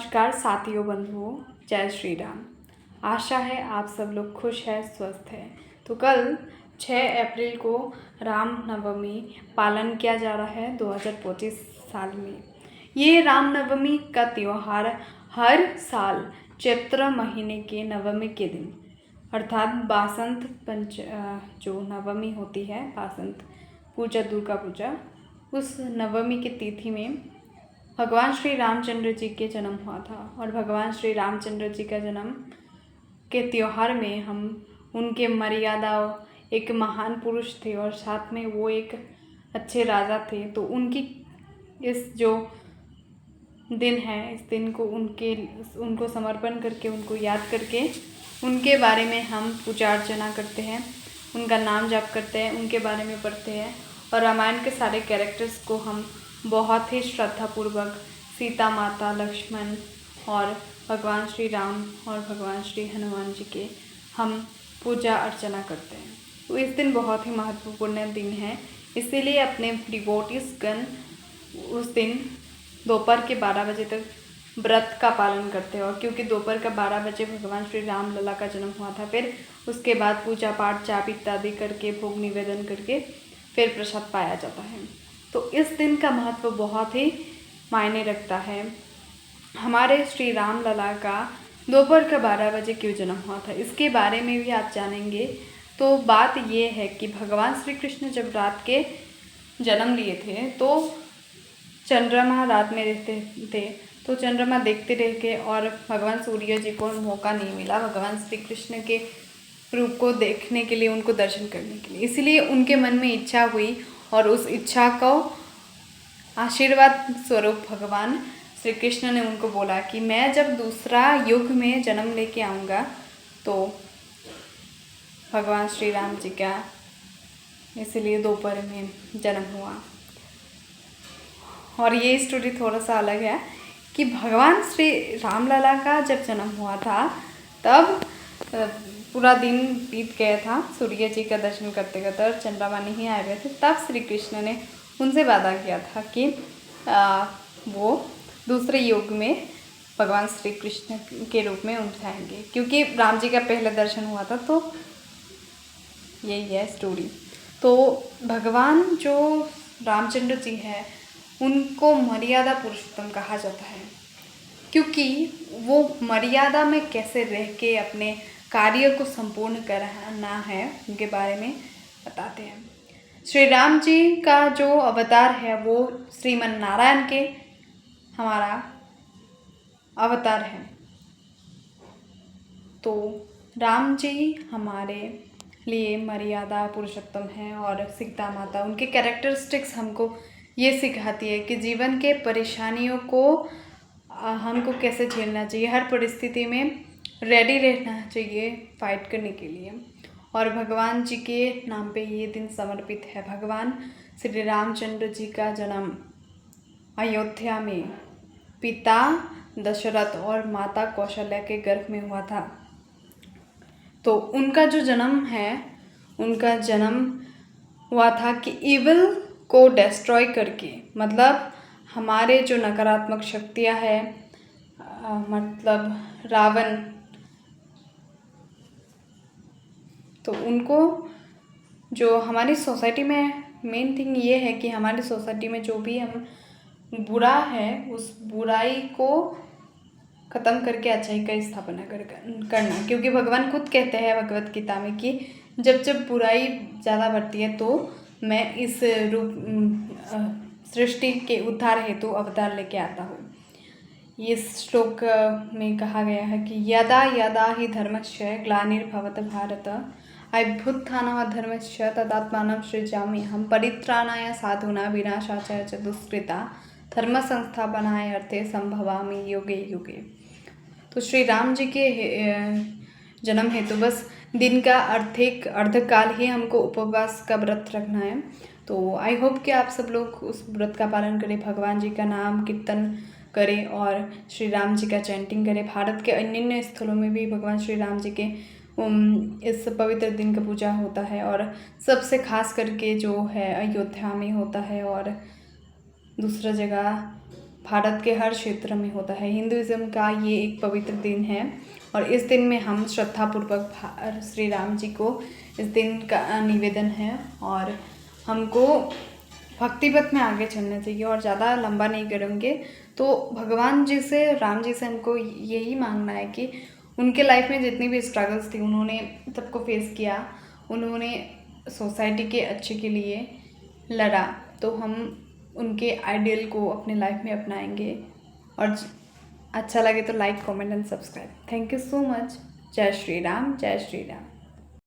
नमस्कार साथियों, बंधुओं, जय श्री राम। आशा है आप सब लोग खुश हैं, स्वस्थ हैं। तो कल 6 अप्रैल को राम नवमी पालन किया जा रहा है 2025 साल में। ये राम नवमी का त्यौहार हर साल चैत्र महीने के नवमी के दिन अर्थात बासंत जो नवमी होती है, बासंत पूजा, दुर्गा पूजा, उस नवमी की तिथि में भगवान श्री रामचंद्र जी के जन्म हुआ था। और भगवान श्री रामचंद्र जी का जन्म के त्यौहार में हम उनके मर्यादा, एक महान पुरुष थे और साथ में वो एक अच्छे राजा थे, तो उनकी इस जो दिन है, इस दिन को उनको समर्पण करके, उनको याद करके, उनके बारे में हम पूजा अर्चना करते हैं, उनका नाम जाप करते हैं, उनके बारे में पढ़ते हैं। और रामायण के सारे कैरेक्टर्स को हम बहुत ही श्रद्धापूर्वक सीता माता, लक्ष्मण और भगवान श्री राम और भगवान श्री हनुमान जी के हम पूजा अर्चना करते हैं। तो इस दिन बहुत ही महत्वपूर्ण दिन है, इसीलिए अपने डिवोटीज गण उस दिन दोपहर के 12 बजे तक व्रत का पालन करते हैं। और क्योंकि दोपहर का 12 बजे भगवान श्री राम लला का जन्म हुआ था, फिर उसके बाद पूजा पाठ, जाप इत्यादि करके, भोग निवेदन करके फिर प्रसाद पाया जाता है। तो इस दिन का महत्व बहुत ही मायने रखता है। हमारे श्री राम लला का दोपहर का 12 बजे क्यों जन्म हुआ था, इसके बारे में भी आप जानेंगे। तो बात ये है कि भगवान श्री कृष्ण जब रात के जन्म लिए थे तो चंद्रमा रात में रहते थे, तो चंद्रमा देखते रह गए और भगवान सूर्य जी को मौका नहीं मिला भगवान श्री कृष्ण के रूप को देखने के लिए, उनको दर्शन करने के लिए। इसलिए उनके मन में इच्छा हुई और उस इच्छा को आशीर्वाद स्वरूप भगवान श्री कृष्ण ने उनको बोला कि मैं जब दूसरा युग में जन्म लेके आऊँगा तो भगवान श्री राम जी का इसलिए दोपहर में जन्म हुआ। और ये स्टोरी थोड़ा सा अलग है कि भगवान श्री रामलला का जब जन्म हुआ था तब पूरा दिन बीत गया था, सूर्य जी का दर्शन करते करते, और चंद्रमा नहीं आए हुए थे। तब श्री कृष्ण ने उनसे वादा किया था कि वो दूसरे युग में भगवान श्री कृष्ण के रूप में उठाएंगे, क्योंकि राम जी का पहले दर्शन हुआ था। तो यही है स्टोरी। तो भगवान जो रामचंद्र जी है उनको मर्यादा पुरुषोत्तम कहा जाता है, क्योंकि वो मर्यादा में कैसे रह के अपने कार्य को संपूर्ण करना है उनके बारे में बताते हैं। श्री राम जी का जो अवतार है वो श्रीमन नारायण के हमारा अवतार है। तो राम जी हमारे लिए मर्यादा पुरुषोत्तम है। और सीता माता, उनके कैरेक्टरिस्टिक्स हमको ये सिखाती है कि जीवन के परेशानियों को हमको कैसे झेलना चाहिए, हर परिस्थिति में रेडी रहना चाहिए फाइट करने के लिए। और भगवान जी के नाम पे ये दिन समर्पित है। भगवान श्री रामचंद्र जी का जन्म अयोध्या में पिता दशरथ और माता कौशल्या के गर्भ में हुआ था। तो उनका जो जन्म है, उनका जन्म हुआ था कि इविल को डिस्ट्रॉय करके, मतलब हमारे जो नकारात्मक शक्तियाँ हैं, मतलब रावण, तो उनको जो हमारी सोसाइटी में मेन थिंग ये है कि हमारी सोसाइटी में जो भी हम बुरा है उस बुराई को ख़त्म करके अच्छाई का स्थापना करना। क्योंकि भगवान खुद कहते हैं भगवत गीता में कि जब जब बुराई ज़्यादा बढ़ती है तो मैं इस रूप सृष्टि के उद्धार हेतु अवतार लेके आता हूँ। इस श्लोक में कहा गया है कि यदा यदा हि धर्मस्य ग्लानिर्भवत भारत अभ्युत्थानमधर्मस्य तदात्मानं सृजामि अहं परित्राणाय साधूनां विनाशाय च दुष्कृता धर्म संस्थापनाय अर्थे संभवामि युगे युगे। तो श्री राम जी के जन्म हेतु बस दिन का अर्धकाल ही हमको उपवास का व्रत रखना है। तो आई होप कि आप सब लोग उस व्रत का पालन करें, भगवान जी का नाम कीर्तन करें और श्री राम जी का चैंटिंग करें। भारत के अन्य स्थलों में भी भगवान श्री राम जी के इस पवित्र दिन का पूजा होता है, और सबसे खास करके जो है अयोध्या में होता है, और दूसरा जगह भारत के हर क्षेत्र में होता है। हिंदुज़्म का ये एक पवित्र दिन है और इस दिन में हम श्रद्धापूर्वक श्री राम जी को इस दिन का निवेदन है और हमको भक्ति पथ में आगे चलना चाहिए। और ज़्यादा लंबा नहीं करेंगे तो भगवान जी से, राम जी से हमको यही मांगना है कि उनके लाइफ में जितनी भी स्ट्रगल्स थी उन्होंने सबको फेस किया, उन्होंने सोसाइटी के अच्छे के लिए लड़ा, तो हम उनके आइडियल को अपने लाइफ में अपनाएंगे। और अच्छा लगे तो like, comment and subscribe. Thank you so much. जय श्री राम, जय श्री राम।